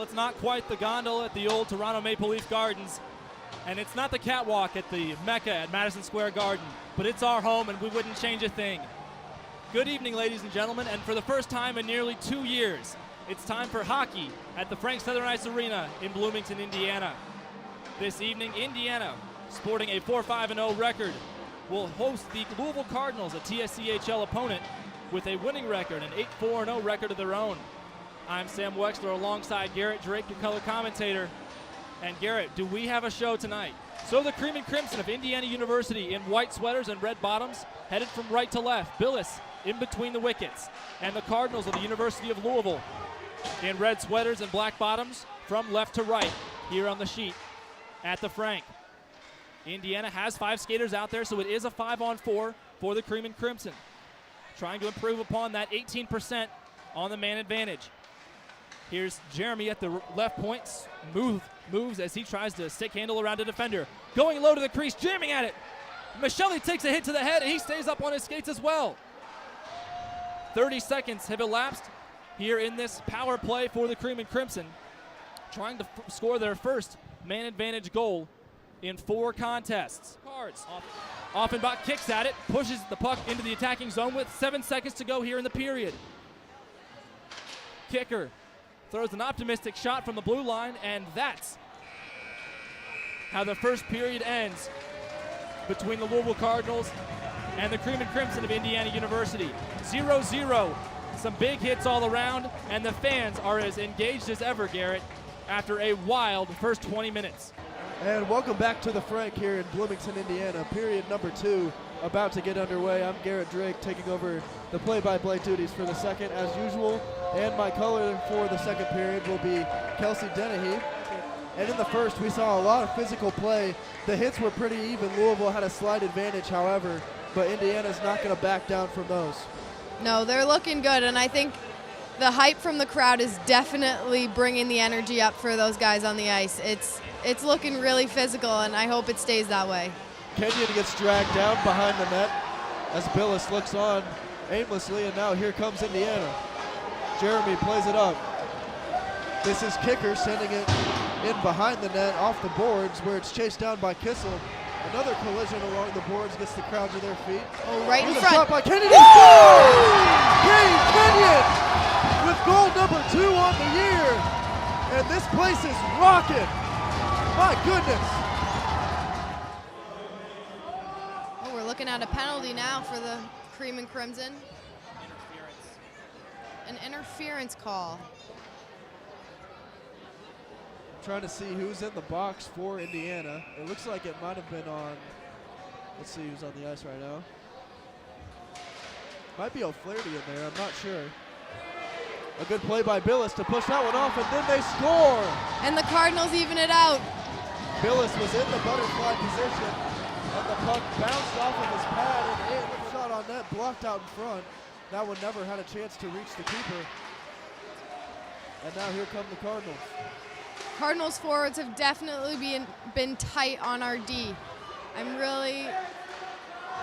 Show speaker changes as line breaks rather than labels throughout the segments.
it's not quite the gondola at the old Toronto Maple Leaf Gardens, and it's not the catwalk at the Mecca at Madison Square Garden, but it's our home and we wouldn't change a thing. Good evening, ladies and gentlemen, and for the first time in nearly 2 years, it's time for hockey at the Frank Southern Ice Arena in Bloomington, Indiana. This evening, Indiana, sporting a 4-5-0 record, will host the Louisville Cardinals, a TSCHL opponent, with a winning record, an 8-4-0 record of their own. I'm Sam Wexler alongside Garrett Drake, your color commentator. And Garrett, do we have a show tonight? So the Cream and Crimson of Indiana University in white sweaters and red bottoms, headed from right to left. Billis in between the wickets. And the Cardinals of the University of Louisville in red sweaters and black bottoms from left to right here on the sheet at the Frank. Indiana has 5 skaters out there, so it is a 5-on-4 for the Cream and Crimson. Trying to improve upon that 18% on the man advantage. Here's Jeremy at the left point, moves as he tries to stick handle around a defender. Going low to the crease, jamming at it. Michelli takes a hit to the head, and he stays up on his skates as well. 30 seconds have elapsed here in this power play for the Cream and Crimson, trying to score their first man advantage goal in 4 contests. Cards. Offenbach kicks at it, pushes the puck into the attacking zone with 7 seconds to go here in the period. Kicker throws an optimistic shot from the blue line, and that's how the first period ends between the Louisville Cardinals and the Cream and Crimson of Indiana University. 0-0. Some big hits all around, and the fans are as engaged as ever, Garrett, after a wild first 20 minutes.
And welcome back to the Frank here in Bloomington, Indiana. Period number 2 about to get underway. I'm Garrett Drake taking over the play-by-play duties for the second as usual. And my color for the second period will be Kelsey Dennehy. And in the first, we saw a lot of physical play. The hits were pretty even. Louisville had a slight advantage, however, but Indiana's not going to back down from those.
No, they're looking good, and I think the hype from the crowd is definitely bringing the energy up for those guys on the ice. It's looking really physical, and I hope it stays that way.
Kenyon gets dragged down behind the net as Billis looks on aimlessly, and now here comes Indiana. Jeremy plays it up. This is Kicker sending it in behind the net off the boards where it's chased down by Kissel. Another collision along the boards gets the crowd to their feet.
Oh, right
Here's
in
a
front.
shot by Kennedy. Cade Kenyon with goal number 2 on the year. And this place is rocking. My goodness.
Oh, we're looking at a penalty now for the Cream and Crimson. An interference call.
Trying to see who's in the box for Indiana. It looks like it might have been on, let's see who's on the ice right now. Might be O'Flaherty in there, I'm not sure. A good play by Billis to push that one off, and then they score!
And the Cardinals even it out.
Billis was in the butterfly position, and the puck bounced off of his pad, and a shot on net blocked out in front. That one never had a chance to reach the keeper. And now here come the Cardinals.
Cardinals forwards have definitely been tight on our D. I'm really,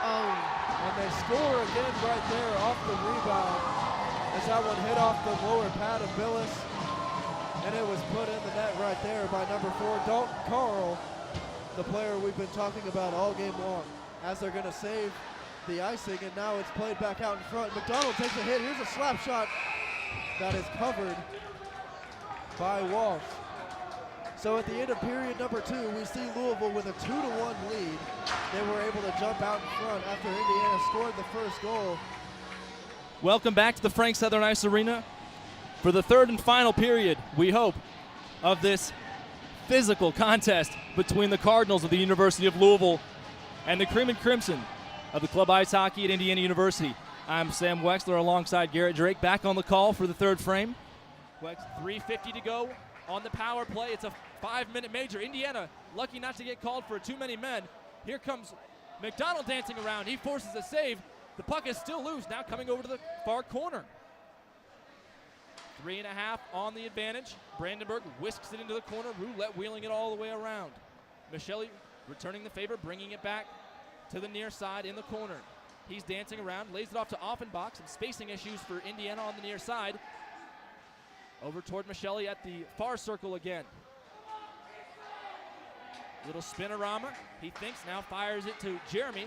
And they score again right there off the rebound as that one hit off the lower pad of Billis. And it was put in the net right there by number 4, Dalton Carl, the player we've been talking about all game long. As they're gonna save the icing, and now it's played back out in front. McDonald takes a hit, here's a slap shot that is covered by Walsh. So at the end of period number 2, we see Louisville with a 2-1 lead. They were able to jump out in front after Indiana scored the first goal.
Welcome back to the Frank Southern Ice Arena for the third and final period, we hope, of this physical contest between the Cardinals of the University of Louisville and the Cream and Crimson of the Club Ice Hockey at Indiana University. I'm Sam Wexler alongside Garrett Drake, back on the call for the third frame. 3:50 to go on the power play. It's a 5-minute major. Indiana lucky not to get called for too many men. Here comes McDonald dancing around. He forces a save. The puck is still loose, now coming over to the far corner. 3.5 on the advantage. Brandenburg whisks it into the corner. Roulette wheeling it all the way around. Michelli returning the favor, bringing it back to the near side in the corner. He's dancing around, lays it off to Offenbach. Some spacing issues for Indiana on the near side. Over toward Michelli at the far circle again. Little spinorama. He thinks now, fires it to Jeremy.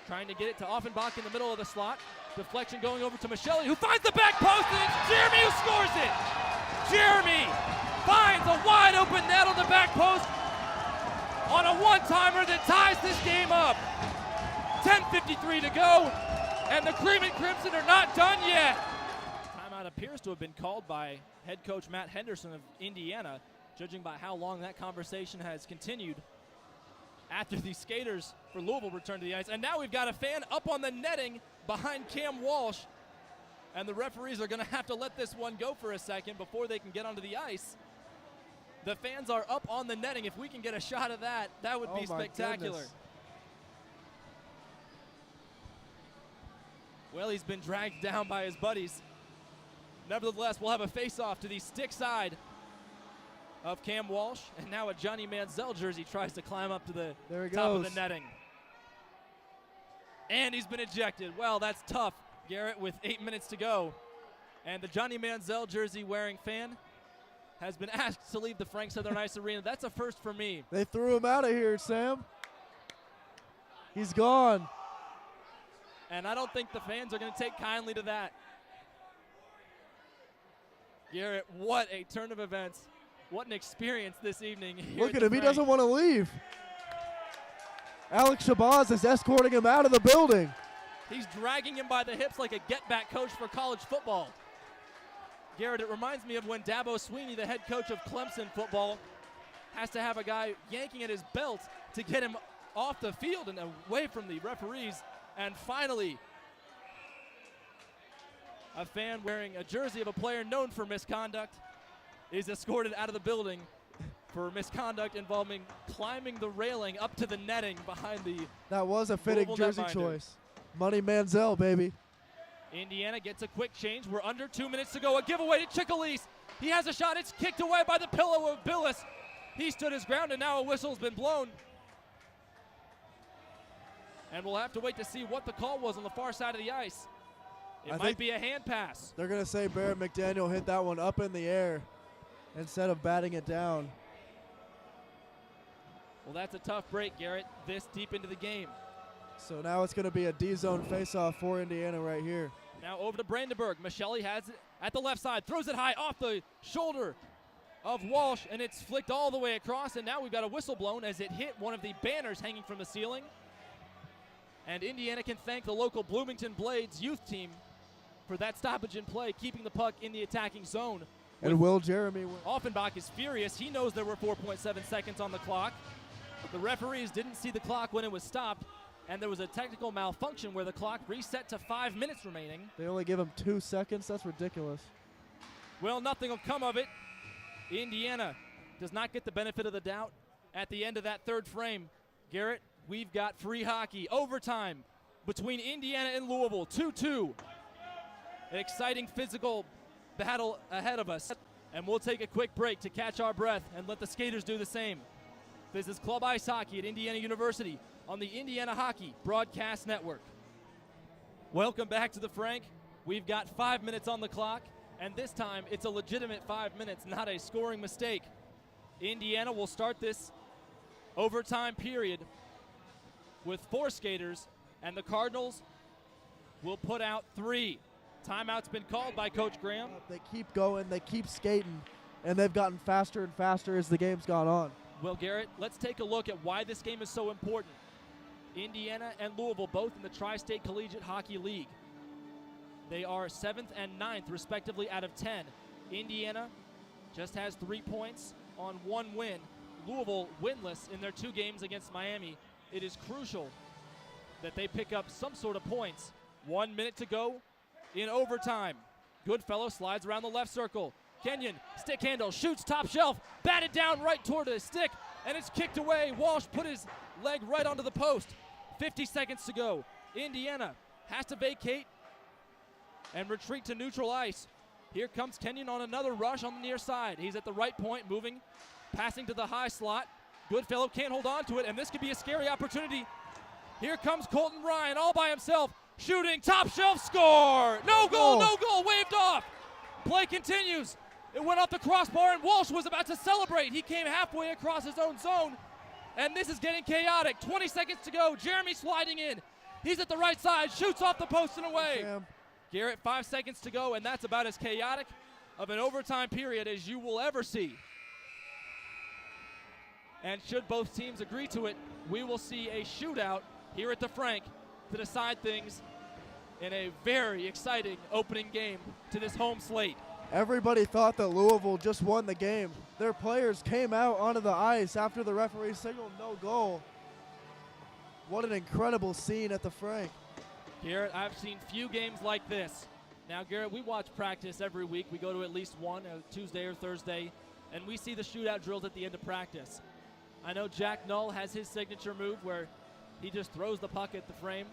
Trying to get it to Offenbach in the middle of the slot. Deflection going over to Michelli, who finds the back post, and it's Jeremy who scores it! Jeremy finds a wide open net on the back post on a one-timer that ties this game up. 10:53 to go, and the Cream and Crimson are not done yet. Timeout appears to have been called by head coach Matt Henderson of Indiana, judging by how long that conversation has continued after the skaters for Louisville return to the ice. And now we've got a fan up on the netting behind Cam Walsh, and the referees are going to have to let this one go for a second before they can get onto the ice. The fans are up on the netting. If we can get a shot of that, that would be spectacular.
Goodness.
Well, he's been dragged down by his buddies. Nevertheless, we'll have a face-off to the stick side of Cam Walsh, and now a Johnny Manziel jersey tries to climb up to the top of the netting. And he's been ejected. Well, that's tough, Garrett, with 8 minutes to go. And the Johnny Manziel jersey wearing fan has been asked to leave the Frank Southern Ice Arena. That's a first for me.
They threw him out of here, Sam. He's gone.
And I don't think the fans are going to take kindly to that. Garrett, what a turn of events. What an experience this evening.
Look at him. He doesn't want to leave. Alex Shabazz is escorting him out of the building.
He's dragging him by the hips like a get-back coach for college football. Garrett, it reminds me of when Dabo Sweeney, the head coach of Clemson football, has to have a guy yanking at his belt to get him off the field and away from the referees. And finally, a fan wearing a jersey of a player known for misconduct is escorted out of the building for misconduct involving climbing the railing up to the netting behind the
That was a fitting
Louisville
jersey
netminder.
choice. Money Manziel, baby.
Indiana gets a quick change. We're under 2 minutes to go. A giveaway to Chickalese. He has a shot. It's kicked away by the pillow of Billis. He stood his ground, and now a whistle's been blown. And we'll have to wait to see what the call was on the far side of the ice. It might be a hand pass.
They're going to say Barrett McDaniel hit that one up in the air instead of batting it down.
Well, that's a tough break, Garrett, this deep into the game.
So now it's going to be a D-zone face-off for Indiana right here.
Now over to Brandenburg. Michelli has it at the left side, throws it high off the shoulder of Walsh, and it's flicked all the way across, and now we've got a whistle blown as it hit one of the banners hanging from the ceiling. And Indiana can thank the local Bloomington Blades youth team for that stoppage in play, keeping the puck in the attacking zone.
And Will Jeremy win.
Offenbach is furious. He knows there were 4.7 seconds on the clock. The referees didn't see the clock when it was stopped, and there was a technical malfunction where the clock reset to 5 minutes remaining.
They only give him 2 seconds. That's ridiculous.
Well, nothing will come of it. Indiana does not get the benefit of the doubt at the end of that third frame. Garrett, we've got free hockey. Overtime between Indiana and Louisville, 2-2. An exciting physical battle ahead of us. And we'll take a quick break to catch our breath and let the skaters do the same. This is Club Ice Hockey at Indiana University on the Indiana Hockey Broadcast Network. Welcome back to the Frank. We've got 5 minutes on the clock, and this time it's a legitimate 5 minutes, not a scoring mistake. Indiana will start this overtime period with 4 skaters, and the Cardinals will put out 3. Timeout's been called by Coach Graham.
They keep going, they keep skating, and they've gotten faster and faster as the game's gone on.
Well, Garrett, let's take a look at why this game is so important. Indiana and Louisville both in the Tri-State Collegiate Hockey League. They are 7th and 9th, respectively, out of 10. Indiana just has 3 points on 1 win. Louisville winless in their 2 games against Miami. It is crucial that they pick up some sort of points. 1 minute to go in overtime. Goodfellow slides around the left circle. Kenyon, stick handle, shoots top shelf, batted down right toward the stick, and it's kicked away. Walsh put his leg right onto the post. 50 seconds to go. Indiana has to vacate and retreat to neutral ice. Here comes Kenyon on another rush on the near side. He's at the right point, moving, passing to the high slot. Goodfellow can't hold on to it, and this could be a scary opportunity. Here comes Colton Ryan all by himself, shooting, top shelf, score! No goal, no goal, waved off. Play continues. It went off the crossbar, and Walsh was about to celebrate. He came halfway across his own zone, and this is getting chaotic. 20 seconds to go. Jeremy sliding in. He's at the right side, shoots off the post and away.
Sam.
Garrett, 5 seconds to go, and that's about as chaotic of an overtime period as you will ever see. And should both teams agree to it, we will see a shootout here at the Frank to decide things in a very exciting opening game to this home slate.
Everybody thought that Louisville just won the game. Their players came out onto the ice after the referee signaled no goal. What an incredible scene at the Frank.
Garrett, I've seen few games like this. Now, Garrett, we watch practice every week. We go to at least one, Tuesday or Thursday, and we see the shootout drills at the end of practice. I know Jack Null has his signature move where he just throws the puck at the frame.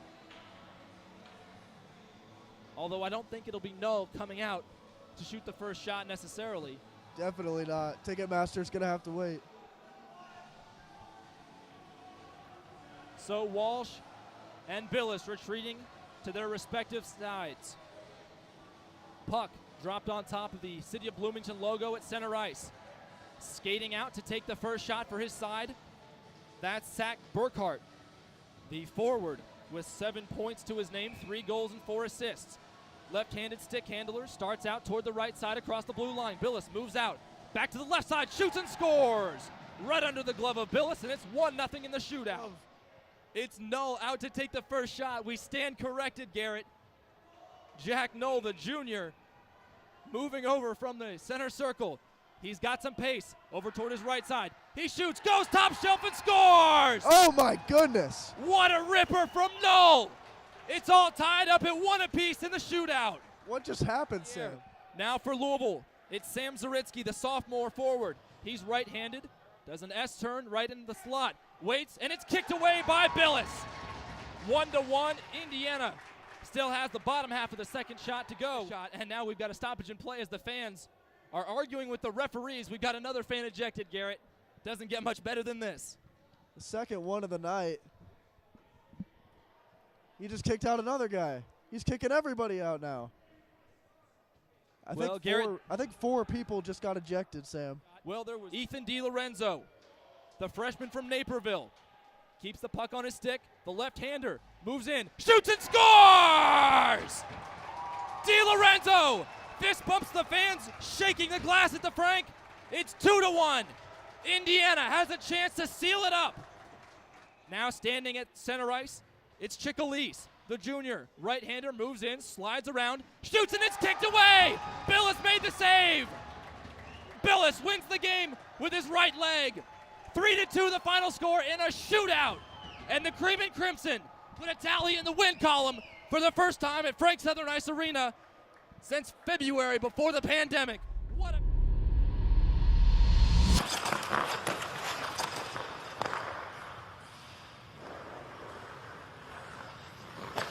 Although I don't think it'll be Null coming out to shoot the first shot necessarily.
Definitely not. Ticketmaster's going to have to wait.
So Walsh and Billis retreating to their respective sides. Puck dropped on top of the City of Bloomington logo at center ice. Skating out to take the first shot for his side, that's Zach Burkhart, the forward with 7 points to his name, 3 goals and 4 assists. Left-handed stick handler starts out toward the right side across the blue line. Billis moves out, back to the left side, shoots and scores! Right under the glove of Billis, and it's 1-0 in the shootout. It's Null out to take the first shot. We stand corrected, Garrett. Jack Null, the junior, moving over from the center circle. He's got some pace over toward his right side. He shoots, goes top shelf, and scores!
Oh, my goodness.
What a ripper from Null! It's all tied up at 1 apiece in the shootout.
What just happened, Sam?
Now for Louisville, it's Sam Zaritsky, the sophomore forward. He's right-handed, does an S-turn right into the slot, waits, and it's kicked away by Billis. 1-1, Indiana still has the bottom half of the second shot to go. And now we've got a stoppage in play as the fans are arguing with the referees. We've got another fan ejected, Garrett. Doesn't get much better than this.
The second one of the night. He just kicked out another guy. He's kicking everybody out now. I think 4 people just got ejected, Sam.
Well, there was Ethan DiLorenzo, the freshman from Naperville. Keeps the puck on his stick. The left-hander moves in, shoots and scores! DiLorenzo fist bumps the fans, shaking the glass at the Frank. It's 2-1. Indiana has a chance to seal it up. Now standing at center ice, it's Chickalise, the junior. Right-hander moves in, slides around, shoots, and it's kicked away! Billis made the save! Billis wins the game with his right leg. 3-2 the final score in a shootout. And the Cream and Crimson put a tally in the win column for the first time at Frank Southern Ice Arena since February before the pandemic.